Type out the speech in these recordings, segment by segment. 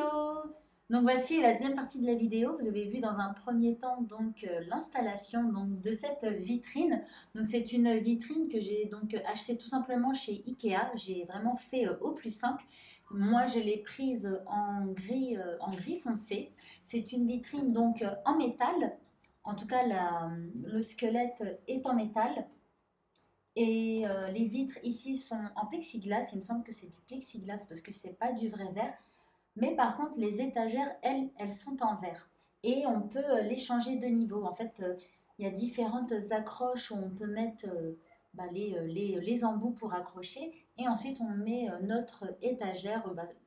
Hello! Donc voici la deuxième partie de la vidéo. Vous avez vu dans un premier temps donc l'installation donc de cette vitrine. Donc c'est une vitrine que j'ai donc achetée tout simplement chez Ikea. J'ai vraiment fait au plus simple. Moi je l'ai prise en gris foncé. C'est une vitrine donc en métal. En tout cas le squelette est en métal. Et les vitres ici sont en plexiglas. Il me semble que c'est du plexiglas parce que c'est pas du vrai verre. Mais par contre, les étagères, elles sont en verre. Et on peut les changer de niveau. En fait, il y a différentes accroches où on peut mettre les embouts pour accrocher. Et ensuite, on met notre étagère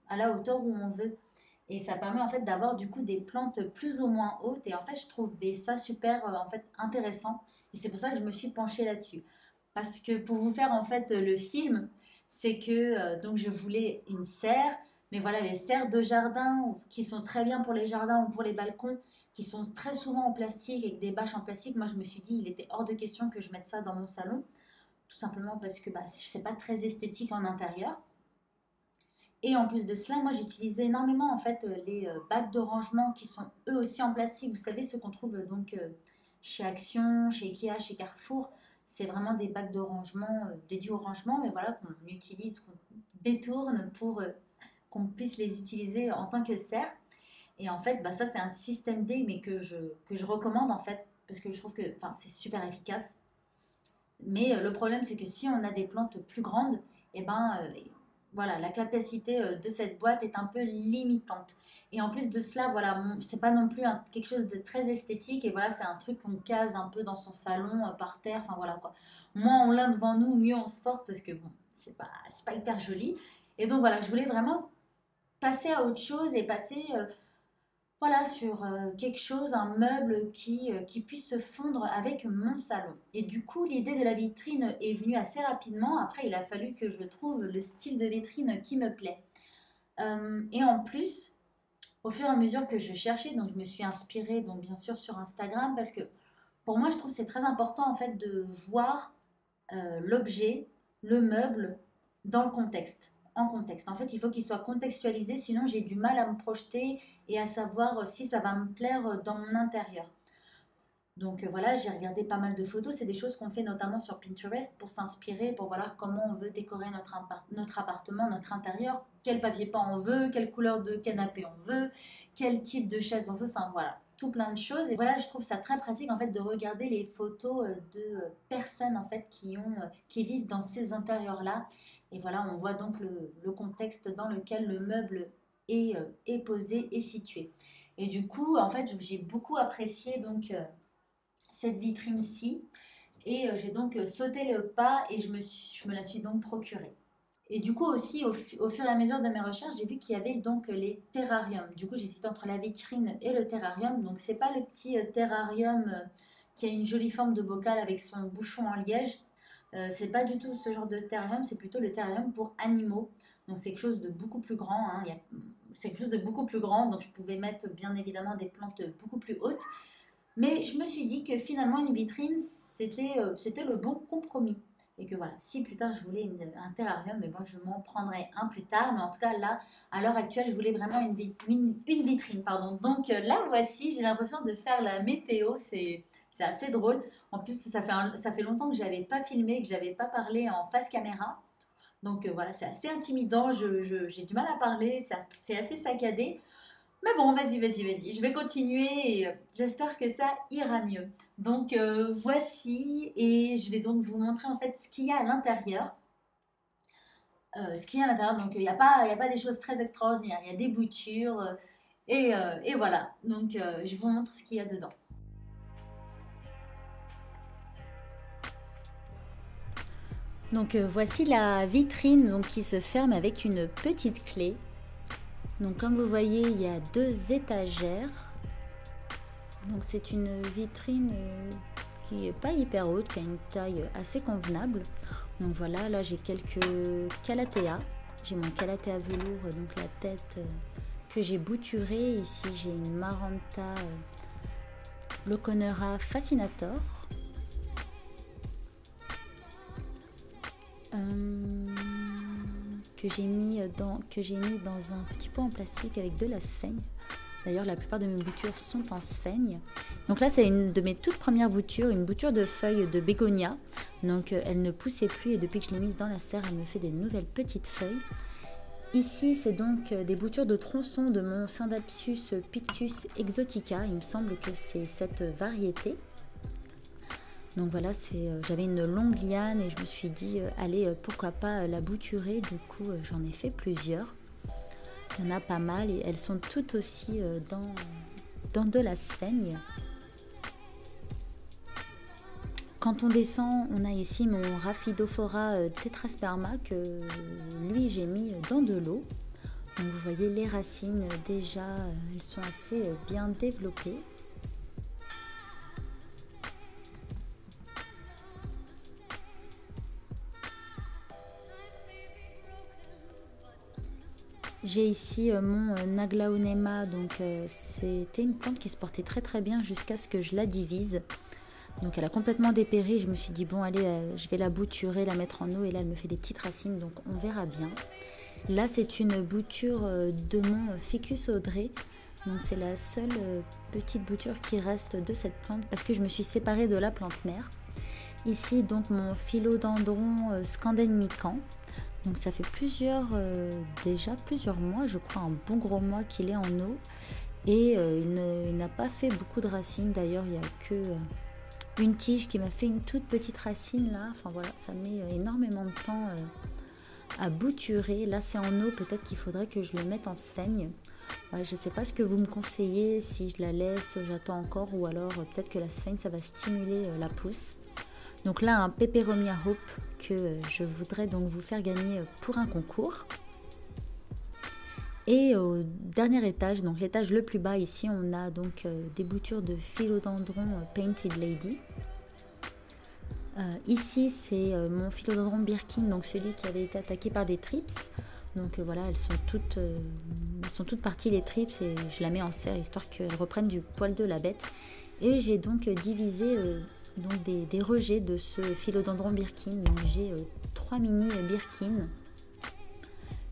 à la hauteur où on veut. Et ça permet en fait d'avoir du coup des plantes plus ou moins hautes. Et en fait, je trouvais ça super en fait intéressant. Et c'est pour ça que je me suis penchée là-dessus. Parce que pour vous faire en fait le film, c'est que donc je voulais une serre, mais voilà les serres de jardin qui sont très bien pour les jardins ou pour les balcons, qui sont très souvent en plastique avec des bâches en plastique. Moi je me suis dit il était hors de question que je mette ça dans mon salon, tout simplement parce que c'est pas très esthétique en intérieur. Et en plus de cela, moi j'utilisais énormément en fait les bacs de rangement qui sont eux aussi en plastique. Vous savez ceux qu'on trouve chez Action, chez Ikea, chez Carrefour. C'est vraiment des bacs de rangement dédiés au rangement, mais voilà qu'on utilise, qu'on détourne pour qu'on puisse les utiliser en tant que serre. Et en fait, ça c'est un système D, mais que je recommande en fait parce que je trouve que c'est super efficace. Mais le problème, c'est que si on a des plantes plus grandes, et voilà, la capacité de cette boîte est un peu limitante. Et en plus de cela, voilà, c'est pas non plus quelque chose de très esthétique. Et voilà, c'est un truc qu'on case un peu dans son salon, par terre. Enfin voilà quoi. Moins on l'a devant nous, mieux on se porte parce que bon, c'est pas hyper joli. Et donc voilà, je voulais vraiment passer à autre chose et passer voilà, sur quelque chose, un meuble qui puisse se fondre avec mon salon. Et du coup, l'idée de la vitrine est venue assez rapidement. Après, il a fallu que je trouve le style de vitrine qui me plaît. Et en plus, au fur et à mesure que je cherchais, donc je me suis inspirée, donc bien sûr sur Instagram, parce que pour moi, je trouve que c'est très important en fait de voir l'objet, le meuble dans le contexte, en contexte. En fait, il faut qu'il soit contextualisé, sinon j'ai du mal à me projeter et à savoir si ça va me plaire dans mon intérieur. Donc voilà, j'ai regardé pas mal de photos. C'est des choses qu'on fait notamment sur Pinterest pour s'inspirer, pour voir comment on veut décorer notre appartement, notre intérieur, quel papier peint on veut, quelle couleur de canapé on veut, quel type de chaise on veut. Enfin voilà, tout plein de choses. Et voilà, je trouve ça très pratique en fait de regarder les photos de personnes en fait qui vivent dans ces intérieurs-là. Et voilà, on voit donc le contexte dans lequel le meuble est posé et situé. Et du coup, en fait, j'ai beaucoup apprécié donc cette vitrine-ci. Et j'ai donc sauté le pas et je me la suis donc procurée. Et du coup aussi, au fur et à mesure de mes recherches, j'ai vu qu'il y avait donc les terrariums. Du coup, j'hésitais entre la vitrine et le terrarium. Donc, c'est pas le petit terrarium qui a une jolie forme de bocal avec son bouchon en liège. C'est pas du tout ce genre de terrarium, c'est plutôt le terrarium pour animaux. Donc, c'est quelque chose de beaucoup plus grand. Hein. C'est quelque chose de beaucoup plus grand. Donc, je pouvais mettre bien évidemment des plantes beaucoup plus hautes. Mais je me suis dit que finalement, une vitrine, c'était le bon compromis. Et que voilà, si plus tard je voulais un terrarium, mais bon, je m'en prendrai un plus tard. Mais en tout cas, là, à l'heure actuelle, je voulais vraiment une vitrine. Pardon. Donc là, voici, j'ai l'impression de faire la météo. C'est assez drôle. En plus, ça fait longtemps que je n'avais pas filmé, que je n'avais pas parlé en face caméra. Donc voilà, c'est assez intimidant. J'ai du mal à parler, c'est assez saccadé. Mais bon, vas-y. Je vais continuer et j'espère que ça ira mieux. Donc voici et je vais donc vous montrer en fait ce qu'il y a à l'intérieur. Ce qu'il y a à l'intérieur, donc il y a pas des choses très extraordinaires. Il y a des boutures et voilà. Donc je vous montre ce qu'il y a dedans. Donc voici la vitrine donc, qui se ferme avec une petite clé. Donc comme vous voyez, il y a deux étagères. Donc c'est une vitrine qui est pas hyper haute, qui a une taille assez convenable. Donc voilà, là j'ai quelques calathea. J'ai mon calathea velours, donc la tête que j'ai bouturée. Ici j'ai une Maranta Loconera fascinator. que j'ai mis dans un petit pot en plastique avec de la sphaigne. D'ailleurs, la plupart de mes boutures sont en sphaigne. Donc là, c'est une de mes toutes premières boutures, une bouture de feuilles de bégonia. Donc elle ne poussait plus et depuis que je l'ai mise dans la serre, elle me fait des nouvelles petites feuilles. Ici, c'est donc des boutures de tronçons de mon Scindapsus pictus exotica. Il me semble que c'est cette variété. Donc voilà, j'avais une longue liane et je me suis dit, allez, pourquoi pas la bouturer. Du coup, j'en ai fait plusieurs. Il y en a pas mal et elles sont toutes aussi dans de la sphaigne. Quand on descend, on a ici mon Rhaphidophora tetrasperma que lui j'ai mis dans de l'eau. Donc vous voyez les racines déjà, elles sont assez bien développées. J'ai ici mon Naglaonema, donc c'était une plante qui se portait très très bien jusqu'à ce que je la divise. Donc elle a complètement dépéri, je me suis dit bon allez, je vais la bouturer, la mettre en eau et là elle me fait des petites racines, donc on verra bien. Là c'est une bouture de mon Ficus audrey, donc c'est la seule petite bouture qui reste de cette plante parce que je me suis séparée de la plante mère. Ici donc mon Philodendron scandène-mican. Donc ça fait déjà plusieurs mois, je crois un bon gros mois qu'il est en eau. Et il n'a pas fait beaucoup de racines, d'ailleurs il n'y a que une tige qui m'a fait une toute petite racine là. Enfin voilà, ça met énormément de temps à bouturer. Là c'est en eau, peut-être qu'il faudrait que je le mette en sphaigne. Voilà, je ne sais pas ce que vous me conseillez, si je la laisse, j'attends encore, ou alors peut-être que la sphaigne ça va stimuler la pousse. Donc là, un Peperomia Hope que je voudrais donc vous faire gagner pour un concours. Et au dernier étage, donc l'étage le plus bas ici, on a donc des boutures de Philodendron Painted Lady. Ici, c'est mon Philodendron Birkin, donc celui qui avait été attaqué par des trips. Donc voilà, elles sont toutes parties les trips et je la mets en serre histoire qu'elles reprennent du poil de la bête. Et j'ai donc divisé donc des rejets de ce Philodendron Birkin. Donc j'ai 3 mini Birkin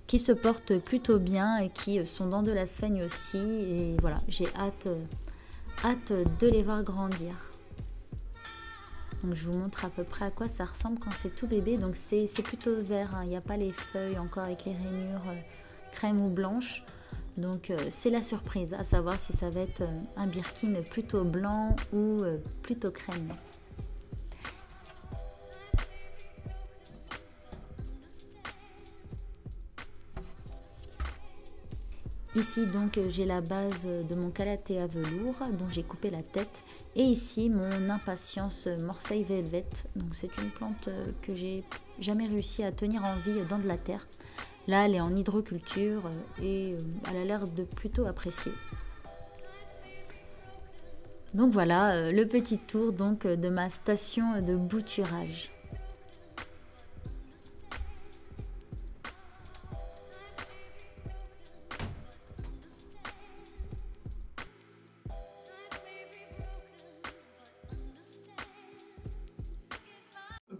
qui se portent plutôt bien et qui sont dans de la sphaigne aussi. Et voilà, j'ai hâte de les voir grandir. Donc je vous montre à peu près à quoi ça ressemble quand c'est tout bébé. Donc c'est plutôt vert, hein. Il n'y a pas les feuilles encore avec les rainures crème ou blanches. Donc c'est la surprise, à savoir si ça va être un Birkin plutôt blanc ou plutôt crème. Ici donc j'ai la base de mon Calathea velours dont j'ai coupé la tête. Et ici mon Impatience Morsay Velvet. Donc c'est une plante que j'ai jamais réussi à tenir en vie dans de la terre. Là elle est en hydroculture et elle a l'air de plutôt apprécier. Donc voilà le petit tour donc de ma station de bouturage.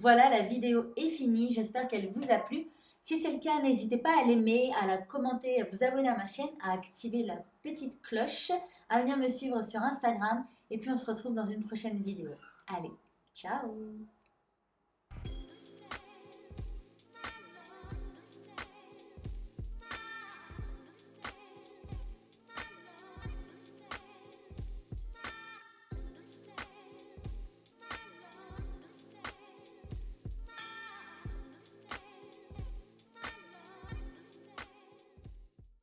Voilà, la vidéo est finie. J'espère qu'elle vous a plu. Si c'est le cas, n'hésitez pas à l'aimer, à la commenter, à vous abonner à ma chaîne, à activer la petite cloche, à venir me suivre sur Instagram. Et puis on se retrouve dans une prochaine vidéo. Allez, ciao!